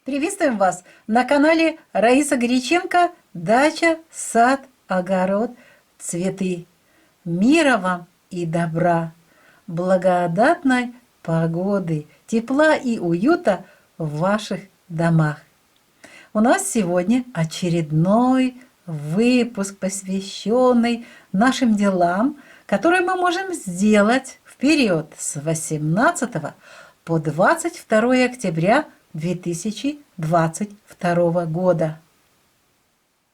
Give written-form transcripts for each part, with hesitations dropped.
Приветствуем вас на канале Раиса Горяченко «Дача, сад, огород, цветы». Мира вам и добра, благодатной погоды, тепла и уюта в ваших домах. У нас сегодня очередной выпуск, посвященный нашим делам, которые мы можем сделать в период с 18 по 22 октября 2022 года.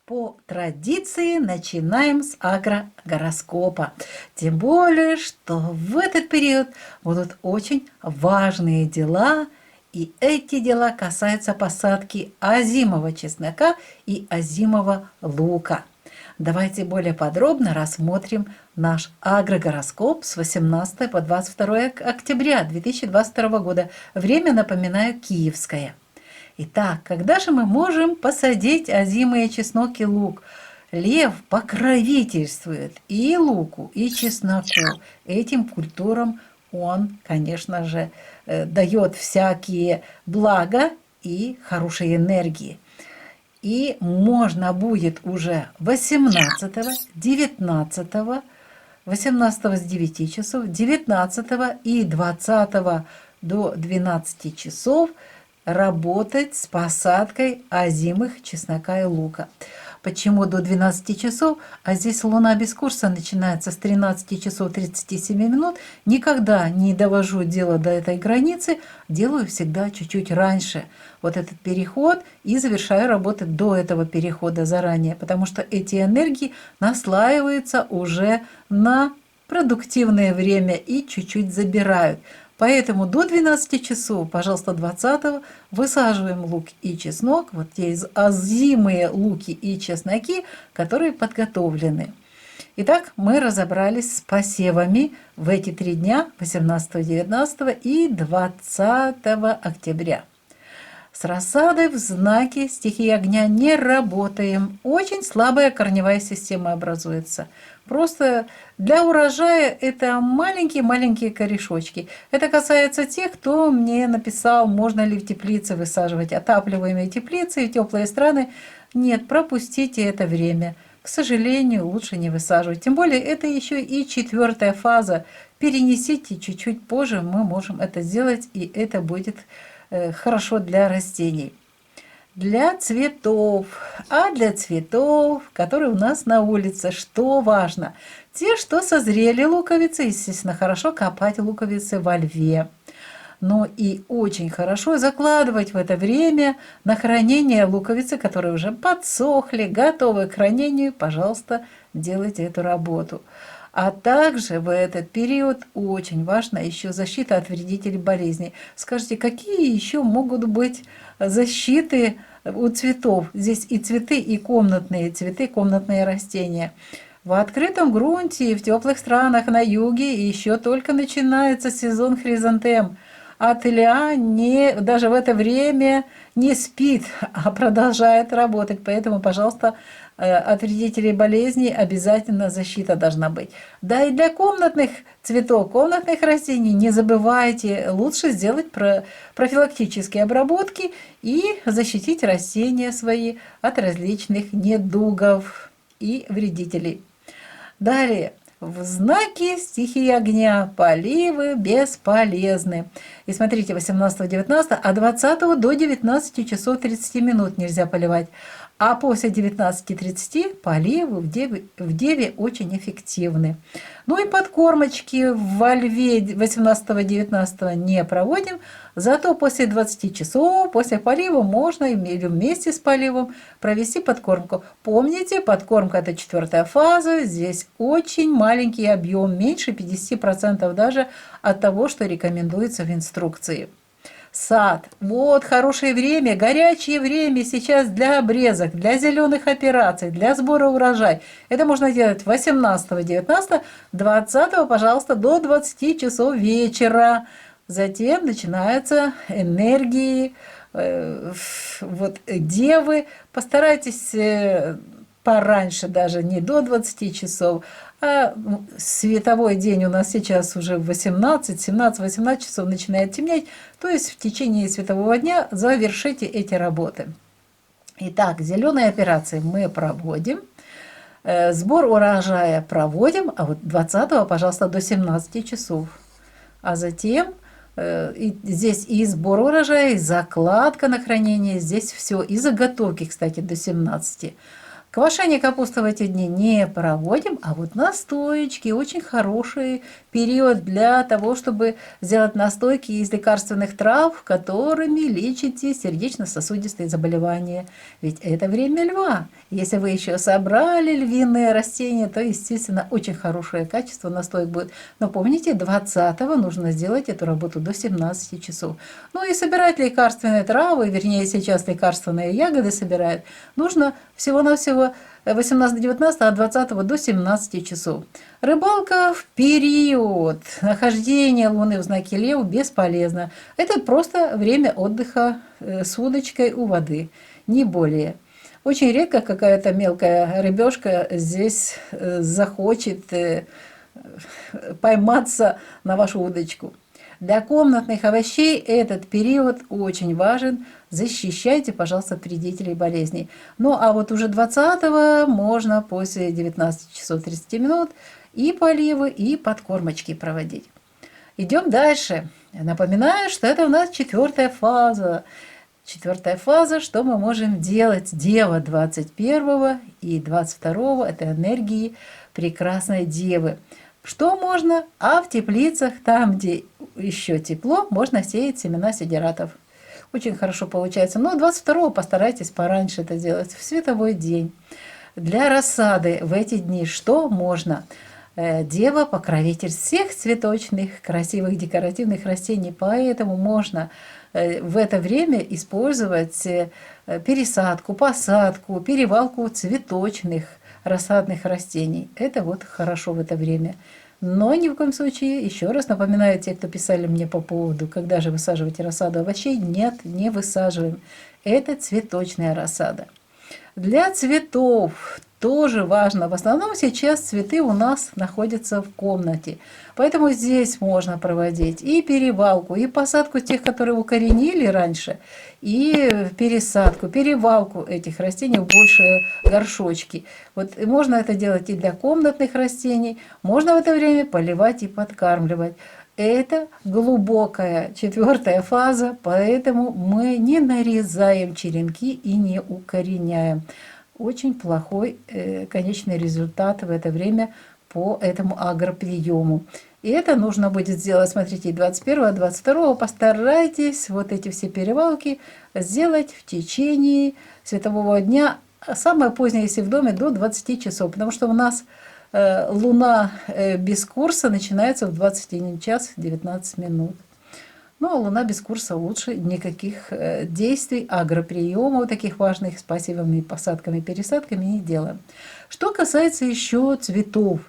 По традиции начинаем с агрогороскопа. Тем более, что в этот период будут очень важные дела, и эти дела касаются посадки озимого чеснока и озимого лука. Давайте более подробно рассмотрим наш агрогороскоп с 18 по 22 октября 2022 года. Время, напоминаю, киевское. Итак, когда же мы можем посадить озимый чеснок и лук? Лев покровительствует и луку, и чесноку. Этим культурам он, конечно же, дает всякие блага и хорошие энергии. И можно будет уже 18, 19, 18 с 9 часов, 19 и 20 до 12 часов работать с посадкой озимых чеснока и лука. Почему до 12 часов? А здесь луна без курса начинается с 13 часов 37 минут. Никогда не довожу дело до этой границы, делаю всегда чуть-чуть раньше. Вот этот переход и завершаю работы до этого перехода заранее, потому что эти энергии наслаиваются уже на продуктивное время и чуть-чуть забирают. Поэтому до 12 часов, пожалуйста, 20 высаживаем лук и чеснок, вот те озимые луки и чесноки, которые подготовлены. Итак, мы разобрались с посевами в эти 3 дня, 18, 19 и 20 октября. С рассадой в знаке стихии огня не работаем. Очень слабая корневая система образуется. Просто для урожая это маленькие-маленькие корешочки. Это касается тех, кто мне написал, можно ли в теплице высаживать отапливаемые теплицы и теплые страны. Нет, пропустите это время. К сожалению, лучше не высаживать. Тем более это еще и 4-я фаза. Перенесите чуть-чуть позже, мы можем это сделать, и это будет хорошо для растений. Для цветов. А для цветов, которые у нас на улице, что важно? Те, что созрели луковицы, естественно, хорошо копать луковицы во льве. Но и очень хорошо закладывать в это время на хранение луковицы, которые уже подсохли, готовы к хранению. Пожалуйста, делайте эту работу. А также в этот период очень важна еще защита от вредителей болезней. Скажите, какие еще могут быть защиты у цветов? Здесь и цветы, комнатные растения. В открытом грунте и в теплых странах на юге еще только начинается сезон хризантем. А тыля даже в это время не спит, а продолжает работать. Поэтому, пожалуйста, от вредителей болезней обязательно защита должна быть. Да и для комнатных цветов, комнатных растений не забывайте, лучше сделать профилактические обработки и защитить растения свои от различных недугов и вредителей. Далее. В знаке стихии огня поливы бесполезны. И смотрите, 18-19, а 20 до 19 часов 30 минут нельзя поливать. А после 19:30 поливы в деве очень эффективны. Ну и подкормочки во льве 18-19 не проводим, зато после 20 часов, после полива можно или вместе с поливом провести подкормку. Помните, подкормка это 4-я фаза, здесь очень маленький объем, меньше 50% даже от того, что рекомендуется в инструкции. Сад. Вот хорошее время, горячее время сейчас для обрезок, для зеленых операций, для сбора урожая. Это можно делать 18, 19, 20, пожалуйста, до 20 часов вечера. Затем начинаются энергии девы. Постарайтесь пораньше, даже не до 20 часов, А световой день у нас сейчас уже в 18, 17, 18 часов начинает темнеть, то есть в течение светового дня завершите эти работы. Итак, зеленые операции мы проводим, сбор урожая проводим, а вот 20, пожалуйста, до 17 часов. А затем здесь и сбор урожая, и закладка на хранение, здесь все, и заготовки, кстати, до 17. Квашение капусты в эти дни не проводим, а вот настоечки очень хороший период для того, чтобы сделать настойки из лекарственных трав, которыми лечите сердечно-сосудистые заболевания. Ведь это время льва. Если вы еще собрали львиные растения, то, естественно, очень хорошее качество настоек будет. Но помните, 20-го нужно сделать эту работу до 17 часов. Ну и собирать лекарственные травы, вернее, сейчас лекарственные ягоды собирают, нужно всего-навсего 18-19, а 20 до 17 часов. Рыбалка в период нахождения Луны в знаке Лев бесполезна. Это просто время отдыха с удочкой у воды, не более. Очень редко какая-то мелкая рыбешка здесь захочет пойматься на вашу удочку. Для комнатных овощей этот период очень важен. Защищайте, пожалуйста, от вредителей болезней. Ну, а вот уже 20-го можно после 19 часов 30 минут и поливы, и подкормочки проводить. Идем дальше. Напоминаю, что это у нас 4-я фаза. 4-я фаза, что мы можем делать? Дева 21 и 22 – это энергии прекрасной девы. Что можно? А в теплицах, там, где еще тепло, можно сеять семена сидератов. Очень хорошо получается. Но 22-го постарайтесь пораньше это делать, в световой день. Для рассады в эти дни что можно? Дева – покровитель всех цветочных, красивых, декоративных растений, поэтому можно в это время использовать пересадку, посадку, перевалку цветочных рассадных растений. Это вот хорошо в это время. Но ни в коем случае, еще раз напоминаю, те, кто писали мне по поводу, когда же высаживаете рассаду овощей, нет, не высаживаем. Это цветочная рассада. Для цветов тоже важно. В основном сейчас цветы у нас находятся в комнате. Поэтому здесь можно проводить и перевалку, и посадку тех, которые укоренили раньше, и пересадку, перевалку этих растений в большие горшочки. Вот можно это делать и для комнатных растений. Можно в это время поливать и подкармливать. Это глубокая 4-я фаза, поэтому мы не нарезаем черенки и не укореняем. Очень плохой конечный результат в это время по этому агроприему. И это нужно будет сделать, смотрите, 21-го, 22-го. Постарайтесь вот эти все перевалки сделать в течение светового дня. Самое позднее, если в доме, до 20 часов. Потому что у нас Луна без курса начинается в 21 час 19 минут. Ну, а Луна без курса лучше, никаких действий, агроприемов таких важных с пассивными посадками, пересадками не делаем. Что касается еще цветов.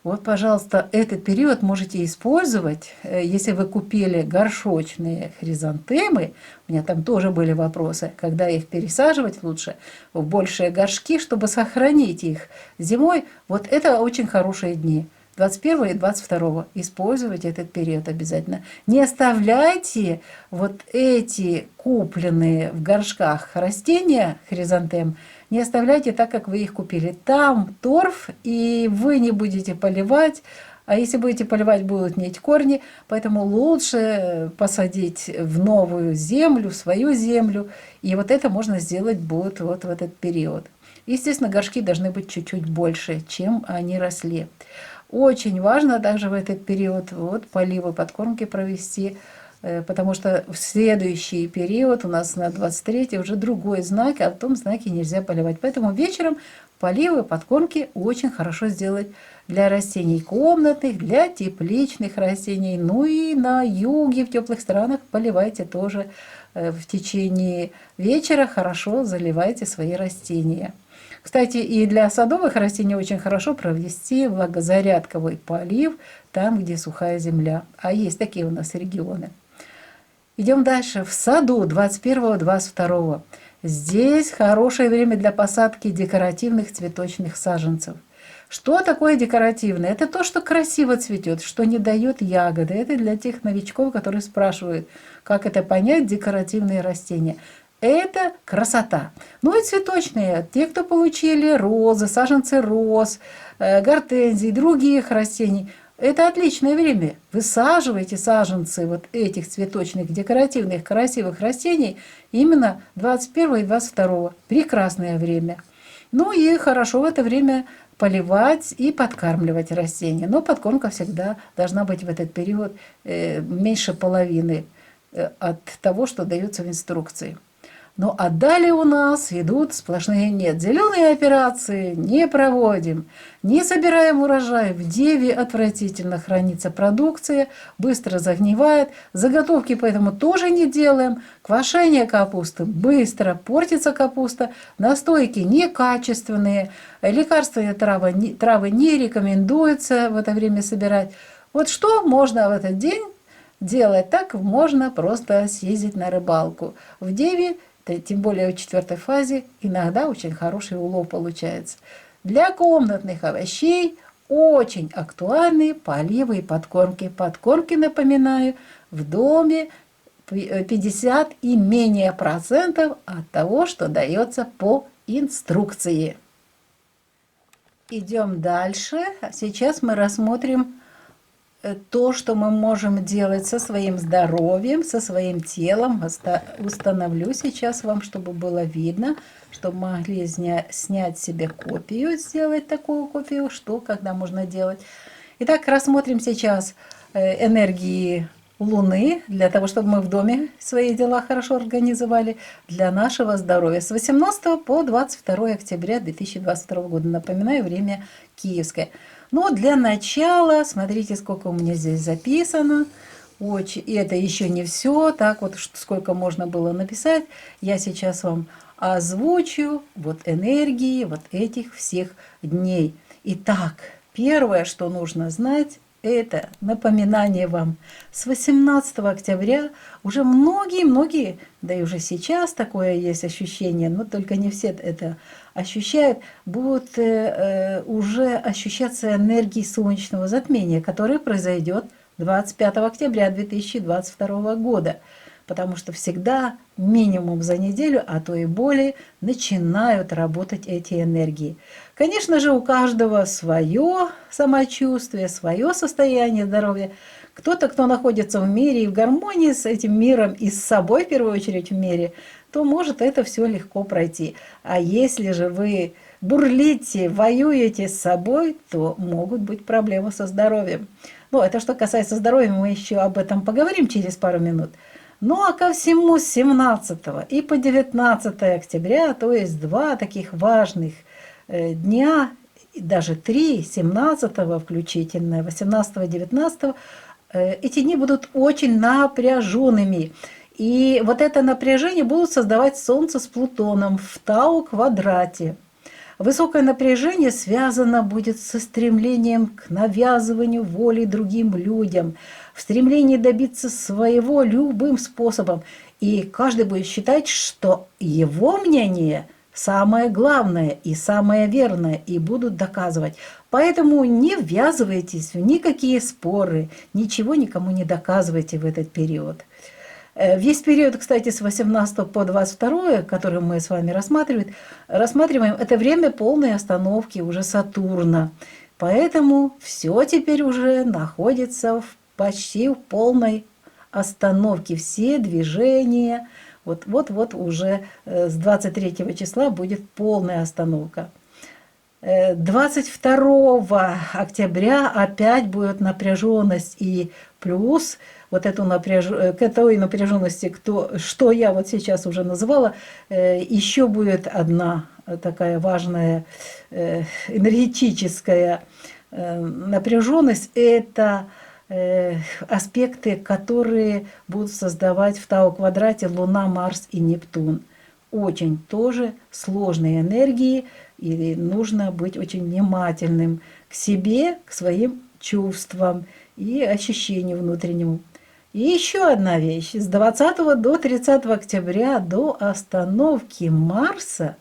Вот, пожалуйста, этот период можете использовать, если вы купили горшочные хризантемы. У меня там тоже были вопросы, когда их пересаживать лучше в большие горшки, чтобы сохранить их зимой. Вот это очень хорошие дни. 21 и 22 используйте этот период обязательно. Не оставляйте вот эти купленные в горшках растения, хризантем, не оставляйте так, как вы их купили. Там торф, и вы не будете поливать. А если будете поливать, будут гнить корни. Поэтому лучше посадить в новую землю, в свою землю. И вот это можно сделать будет вот в этот период. Естественно, горшки должны быть чуть-чуть больше, чем они росли. Очень важно также в этот период вот поливы, подкормки провести, потому что в следующий период у нас на 23-й уже другой знак, а в том знаке нельзя поливать. Поэтому вечером поливы, подкормки очень хорошо сделать для растений комнатных, для тепличных растений. Ну и на юге, в теплых странах поливайте тоже в течение вечера, хорошо заливайте свои растения. Кстати, и для садовых растений очень хорошо провести влагозарядковый полив там, где сухая земля. А есть такие у нас регионы. Идем дальше. В саду 21-22. Здесь хорошее время для посадки декоративных цветочных саженцев. Что такое декоративное? Это то, что красиво цветет, что не дает ягоды. Это для тех новичков, которые спрашивают, как это понять, декоративные растения. Это красота. Ну и цветочные. Те, кто получили розы, саженцы роз, гортензий, других растений. Это отличное время. Высаживайте саженцы вот этих цветочных, декоративных, красивых растений именно 21 и 22. Прекрасное время. Ну и хорошо в это время поливать и подкармливать растения. Но подкормка всегда должна быть в этот период меньше половины от того, что дается в инструкции. Ну а далее у нас идут сплошные нет. Зеленые операции не проводим, не собираем урожай. В деве отвратительно хранится продукция, быстро загнивает. Заготовки поэтому тоже не делаем. Квашение капусты быстро портится капуста. Настойки некачественные. Лекарственные травы не рекомендуется в это время собирать. Вот что можно в этот день делать? Так можно просто съездить на рыбалку. В деве, тем более в 4 фазе, иногда очень хороший улов получается. Для комнатных овощей очень актуальны поливы и подкормки. Подкормки, напоминаю, в доме 50 и менее процентов от того, что дается по инструкции. Идем дальше. Сейчас мы рассмотрим то, что мы можем делать со своим здоровьем, со своим телом. Установлю сейчас вам, чтобы было видно, чтобы могли снять себе копию, сделать такую копию, что, когда можно делать. Итак, рассмотрим сейчас энергии Луны, для того, чтобы мы в доме свои дела хорошо организовали, для нашего здоровья. С 18 по 22 октября 2022 года. Напоминаю, время киевское. Но для начала, смотрите, сколько у меня здесь записано. И это еще не все. Так вот, сколько можно было написать. Я сейчас вам озвучу вот энергии вот этих всех дней. Итак, первое, что нужно знать, это напоминание вам. С 18 октября уже многие, да и уже сейчас такое есть ощущение, но только не все это ощущают, будут уже ощущаться энергии солнечного затмения, которое произойдет 25 октября 2022 года. Потому что всегда минимум за неделю, а то и более, начинают работать эти энергии. Конечно же, у каждого свое самочувствие, свое состояние здоровья. Кто-то, кто находится в мире и в гармонии с этим миром и с собой, в первую очередь, в мире, то может это все легко пройти. А если же вы бурлите, воюете с собой, то могут быть проблемы со здоровьем. Ну, это что касается здоровья, мы еще об этом поговорим через пару минут. Ну а ко всему с 17 и по 19 октября, то есть 2 таких важных дня, даже 3, 17 включительно, 18 и 19, эти дни будут очень напряженными. И вот это напряжение будут создавать Солнце с Плутоном в Тау-квадрате. Высокое напряжение связано будет со стремлением к навязыванию воли другим людям, в стремлении добиться своего любым способом. И каждый будет считать, что его мнение самое главное и самое верное, и будут доказывать. Поэтому не ввязывайтесь в никакие споры, ничего никому не доказывайте в этот период. Весь период, кстати, с 18 по 22, который мы с вами рассматриваем, это время полной остановки уже Сатурна. Поэтому все теперь уже находится почти в полной остановке. Все движения. Вот уже с 23 числа будет полная остановка. 22 октября опять будет напряженность и плюс вот эту к этой напряженности, что я вот сейчас уже называла, еще будет одна такая важная энергетическая напряженность. Это аспекты, которые будут создавать в Тау-квадрате Луна, Марс и Нептун. Очень тоже сложные энергии, и нужно быть очень внимательным к себе, к своим чувствам и ощущению внутреннему. И еще одна вещь. С 20 до 30 октября, до остановки Марса,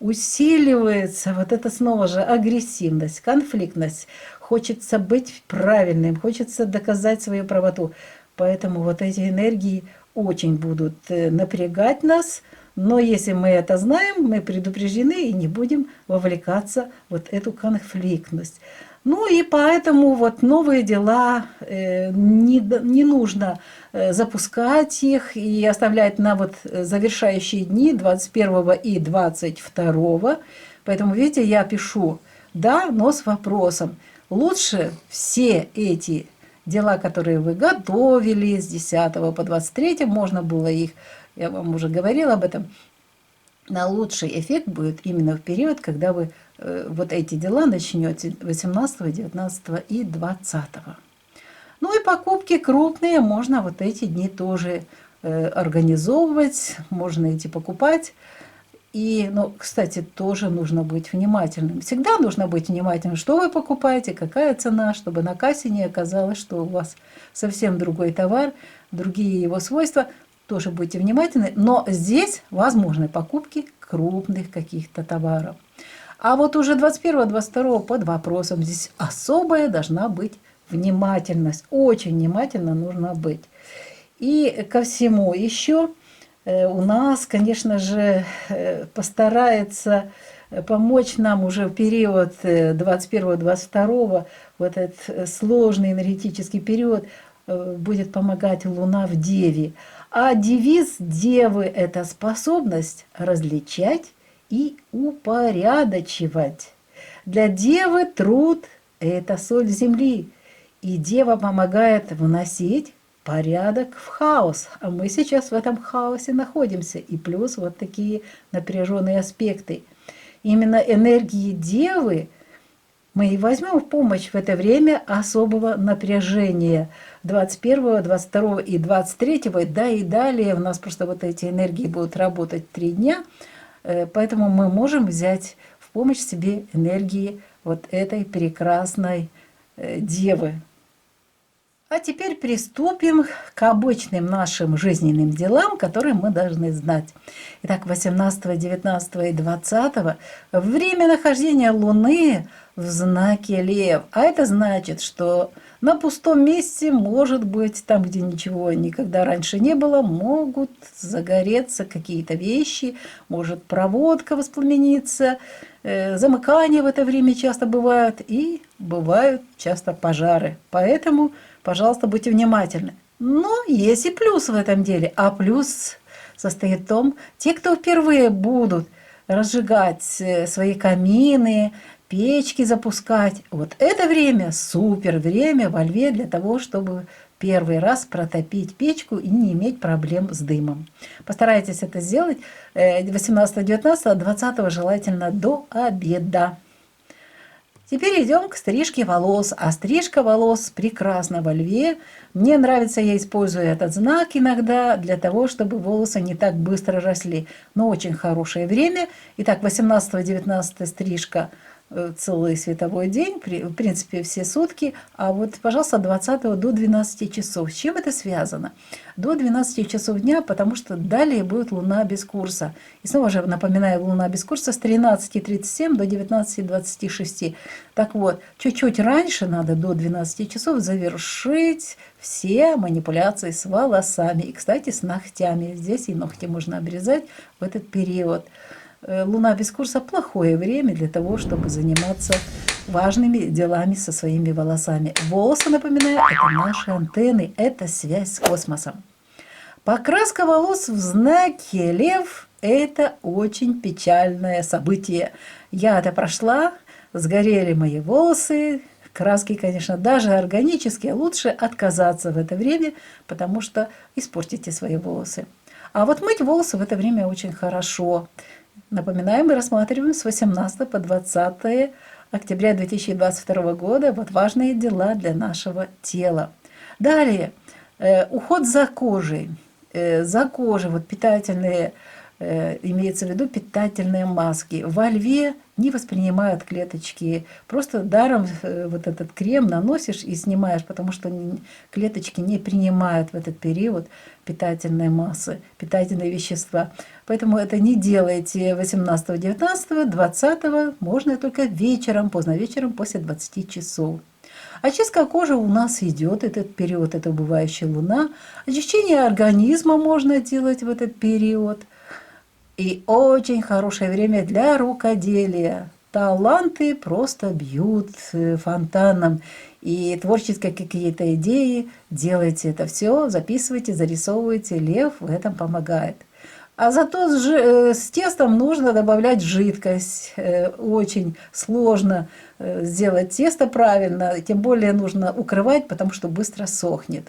усиливается вот это снова же агрессивность, конфликтность. Хочется быть правильным, хочется доказать свою правоту. Поэтому вот эти энергии очень будут напрягать нас. Но если мы это знаем, мы предупреждены и не будем вовлекаться в вот эту конфликтность. Ну и поэтому вот новые дела не нужно запускать их и оставлять на вот завершающие дни 21 и 22. Поэтому, видите, я пишу «да», но с вопросом. Лучше все эти дела, которые вы готовили с 10 по 23, можно было их, я вам уже говорила об этом, на лучший эффект будет именно в период, когда вы вот эти дела начнете 18, 19 и 20. Ну и покупки крупные можно вот эти дни тоже организовывать, можно идти покупать. И, ну, кстати, тоже нужно быть внимательным. Всегда нужно быть внимательным, что вы покупаете, какая цена, чтобы на кассе не оказалось, что у вас совсем другой товар, другие его свойства. Тоже будьте внимательны. Но здесь возможны покупки крупных каких-то товаров. А вот уже 21-22 под вопросом. Здесь особая должна быть внимательность. Очень внимательно нужно быть. И ко всему еще у нас, конечно же, постарается помочь нам уже в период 21-22, вот этот сложный энергетический период, будет помогать Луна в Деве. А девиз Девы – это способность различать и упорядочивать. Для Девы труд – это соль земли, и Дева помогает вносить порядок в хаос. А мы сейчас в этом хаосе находимся. И плюс вот такие напряженные аспекты. Именно энергии Девы мы и возьмем в помощь в это время особого напряжения 21, 22 и 23, да и далее. У нас просто вот эти энергии будут работать 3 дня. Поэтому мы можем взять в помощь себе энергии вот этой прекрасной Девы. А теперь приступим к обычным нашим жизненным делам, которые мы должны знать. Итак, 18, 19 и 20 время нахождения Луны в знаке Лев. А это значит, что на пустом месте, может быть, там, где ничего никогда раньше не было, могут загореться какие-то вещи, может проводка воспламениться, замыкания в это время часто бывают, и бывают часто пожары. Поэтому, пожалуйста, будьте внимательны. Но есть и плюс в этом деле. А плюс состоит в том, те, кто впервые будут разжигать свои камины, печки запускать, вот это время, супер время во Льве для того, чтобы первый раз протопить печку и не иметь проблем с дымом. Постарайтесь это сделать 18, 19, 20 желательно до обеда. Теперь идем к стрижке волос. А стрижка волос прекрасна во Льве. Мне нравится, я использую этот знак иногда для того, чтобы волосы не так быстро росли. Но очень хорошее время. Итак, 18-19 стрижка целый световой день, в принципе, все сутки. А вот, пожалуйста, 20 до 12 часов. С чем это связано? До 12 часов дня, потому что далее будет Луна без курса. И снова же напоминаю, Луна без курса с 13:37 до 19:26. Так вот, чуть-чуть раньше надо до 12 часов завершить все манипуляции с волосами. И, кстати, с ногтями. Здесь и ногти можно обрезать в этот период. Луна без курса – плохое время для того, чтобы заниматься важными делами со своими волосами. Волосы, напоминаю, это наши антенны, это связь с космосом. Покраска волос в знаке Лев – это очень печальное событие. Я это прошла, сгорели мои волосы. Краски, конечно, даже органические, лучше отказаться в это время, потому что испортите свои волосы. А вот мыть волосы в это время очень хорошо. Напоминаем, мы рассматриваем с 18 по 20 октября 2022 года вот важные дела для нашего тела. Далее, уход за кожей. За кожей, вот питательные, имеется в виду питательные маски. Во Льве не воспринимают клеточки. Просто даром вот этот крем наносишь и снимаешь, потому что клеточки не принимают в этот период питательные массы, питательные вещества. Поэтому это не делайте 18, 19, 20, можно только вечером, поздно вечером, после 20 часов. Очистка кожи у нас идет этот период, это убывающая луна. Очищение организма можно делать в этот период. И очень хорошее время для рукоделия. Таланты просто бьют фонтаном. И творческие какие-то идеи, делайте это все, записывайте, зарисовывайте. Лев в этом помогает. А зато с тестом нужно добавлять жидкость. Очень сложно сделать тесто правильно, тем более нужно укрывать, потому что быстро сохнет.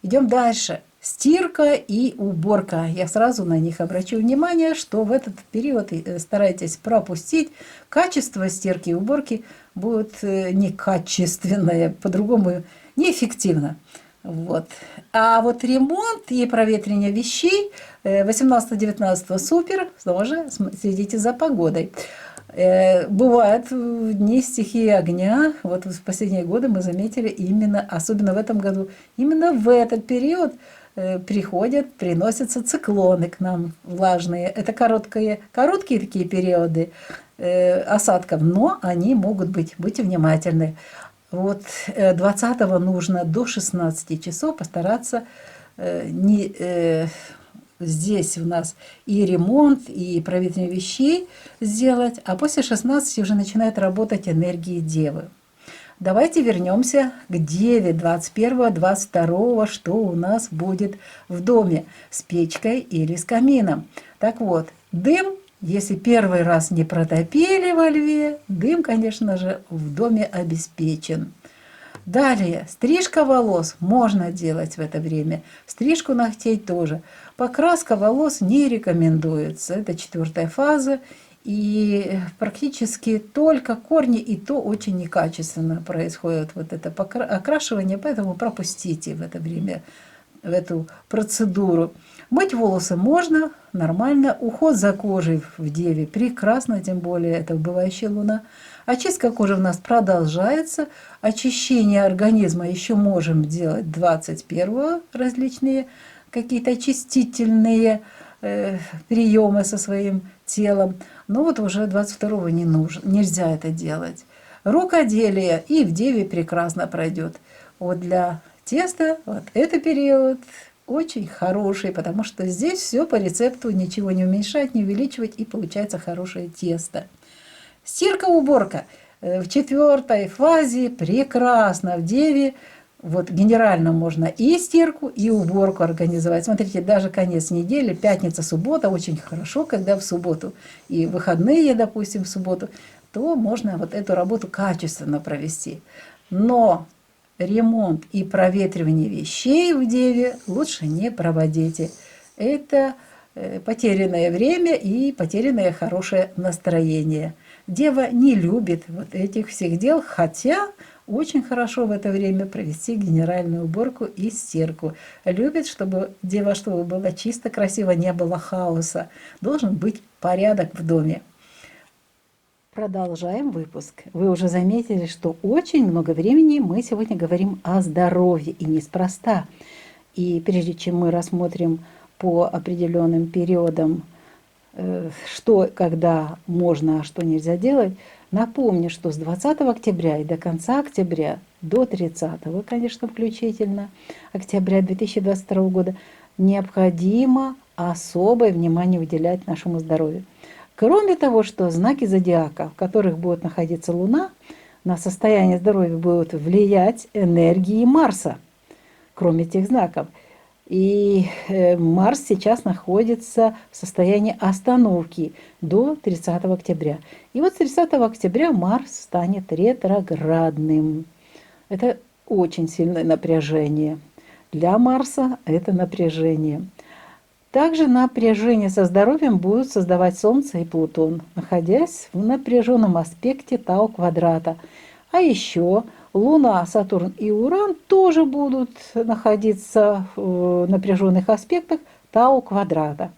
Идем дальше. Стирка и уборка. Я сразу на них обращу внимание, что в этот период старайтесь пропустить. Качество стирки и уборки будет некачественное, по-другому неэффективно. Вот. А вот ремонт и проветривание вещей 18-19 супер, тоже следите за погодой. Бывают дни стихии огня, вот в последние годы мы заметили именно, особенно в этом году, именно в этот период приносятся циклоны к нам влажные. Это короткие такие периоды осадков, но они могут быть, будьте внимательны. Вот 20-го нужно до 16 часов постараться здесь у нас и ремонт, и проветривание вещей сделать, а после 16 уже начинает работать энергия Девы. Давайте вернемся к Деве 21-22, что у нас будет в доме с печкой или с камином. Так вот, дым, если первый раз не протопили во Льве, дым, конечно же, в доме обеспечен. Далее, стрижка волос можно делать в это время, стрижку ногтей тоже. Покраска волос не рекомендуется, это 4-я фаза, и практически только корни, и то очень некачественно происходит вот это окрашивание, поэтому пропустите в это время, в эту процедуру. Мыть волосы можно, нормально, уход за кожей в Деве прекрасно, тем более это убывающая луна. Очистка кожи у нас продолжается. Очищение организма еще можем делать 21-го, различные какие-то очистительные приемы со своим телом. Но вот уже 22-го нельзя это делать. Рукоделие и в Деве прекрасно пройдет. Вот для теста вот этот период очень хороший, потому что здесь все по рецепту, ничего не уменьшать, не увеличивать, и получается хорошее тесто. Стирка, уборка. В 4-й фазе прекрасно в Деве. Вот генерально можно и стирку, и уборку организовать. Смотрите, даже конец недели, пятница, суббота, очень хорошо, когда в субботу и выходные, допустим, в субботу, то можно вот эту работу качественно провести. Но ремонт и проветривание вещей в Деве лучше не проводите. Это потерянное время и потерянное хорошее настроение. Дева не любит вот этих всех дел, хотя очень хорошо в это время провести генеральную уборку и стирку. Любит, чтобы Дева, чтобы было чисто, красиво, не было хаоса. Должен быть порядок в доме. Продолжаем выпуск. Вы уже заметили, что очень много времени мы сегодня говорим о здоровье, и неспроста. И прежде чем мы рассмотрим по определенным периодам, что, когда можно, а что нельзя делать, напомню, что с 20 октября и до конца октября, до 30, конечно, включительно, октября 2022 года, необходимо особое внимание уделять нашему здоровью. Кроме того, что знаки зодиака, в которых будет находиться Луна, на состояние здоровья будут влиять энергии Марса, кроме этих знаков. И Марс сейчас находится в состоянии остановки до 30 октября. И вот с 30 октября Марс станет ретроградным. Это очень сильное напряжение. Для Марса это напряжение. Также напряжение со здоровьем будут создавать Солнце и Плутон, находясь в напряженном аспекте Тау-квадрата. А еще Луна, Сатурн и Уран тоже будут находиться в напряженных аспектах Тау-квадрата.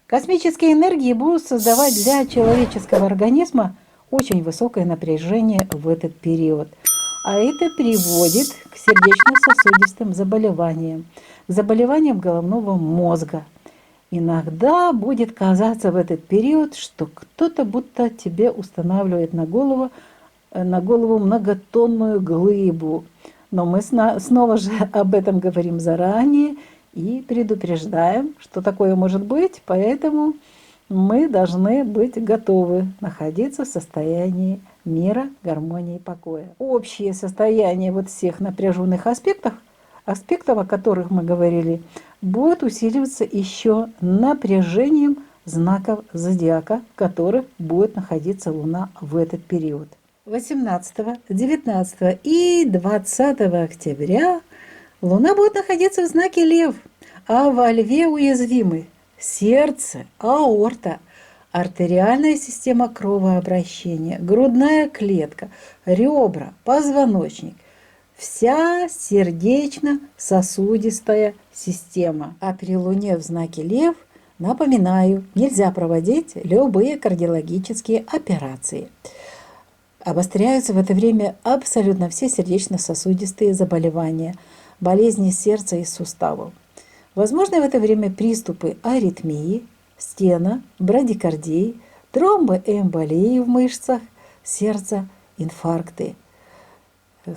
Космические энергии будут создавать для человеческого организма очень высокое напряжение в этот период. А это приводит к сердечно-сосудистым заболеваниям, к заболеваниям головного мозга. Иногда будет казаться в этот период, что кто-то будто тебе устанавливает на голову многотонную глыбу. Но мы снова же об этом говорим заранее и предупреждаем, что такое может быть, поэтому мы должны быть готовы находиться в состоянии мира, гармонии и покоя. Общее состояние вот всех напряженных аспектов, о которых мы говорили, будет усиливаться еще напряжением знаков зодиака, в которых будет находиться Луна в этот период. 18, 19 и 20 октября Луна будет находиться в знаке Лев, а во Льве уязвимы сердце, аорта, артериальная система кровообращения, грудная клетка, ребра, позвоночник, вся сердечно-сосудистая система. А при Луне в знаке Лев, напоминаю, нельзя проводить любые кардиологические операции. Обостряются в это время абсолютно все сердечно-сосудистые заболевания, болезни сердца и суставов. Возможны в это время приступы аритмии, стена, брадикардии, тромбоэмболии в мышцах сердца, инфаркты.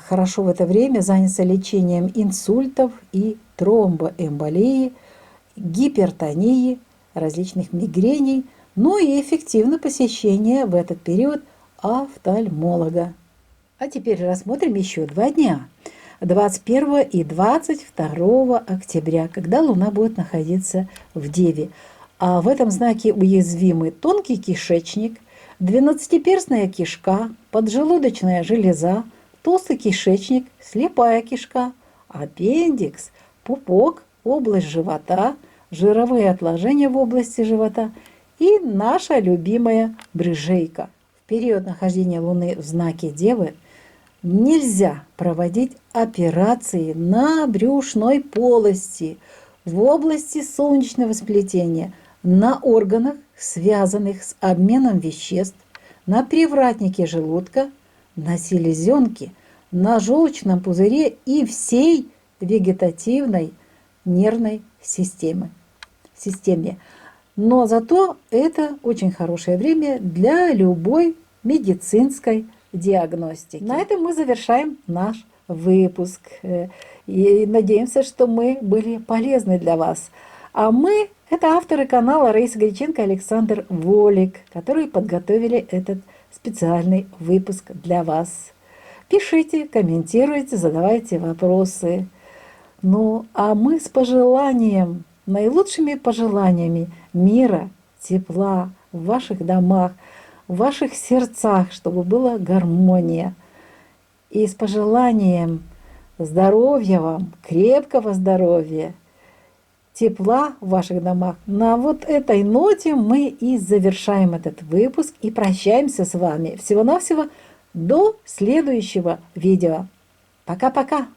Хорошо в это время заняться лечением инсультов и тромбоэмболии, гипертонии, различных мигрений, ну и эффективно посещение в этот период офтальмолога. А теперь рассмотрим еще 2 дня. 21 и 22 октября, когда Луна будет находиться в Деве. А в этом знаке уязвимы тонкий кишечник, двенадцатиперстная кишка, поджелудочная железа, толстый кишечник, слепая кишка, аппендикс, пупок, область живота, жировые отложения в области живота и наша любимая брыжейка. В период нахождения Луны в знаке Девы нельзя проводить операции на брюшной полости, в области солнечного сплетения, на органах, связанных с обменом веществ, на привратнике желудка, на селезенке, на желчном пузыре и всей вегетативной нервной системе. Но зато это очень хорошее время для любой медицинской диагностики. На этом мы завершаем наш выпуск. И надеемся, что мы были полезны для вас. А мы – это авторы канала Раиса Греченко и Александр Волик, которые подготовили этот специальный выпуск для вас. Пишите, комментируйте, задавайте вопросы. Ну, а мы с пожеланием, наилучшими пожеланиями мира, тепла в ваших домах, в ваших сердцах, чтобы была гармония. И с пожеланием здоровья вам, крепкого здоровья, тепла в ваших домах. На вот этой ноте мы и завершаем этот выпуск и прощаемся с вами. Всего-навсего до следующего видео. Пока-пока!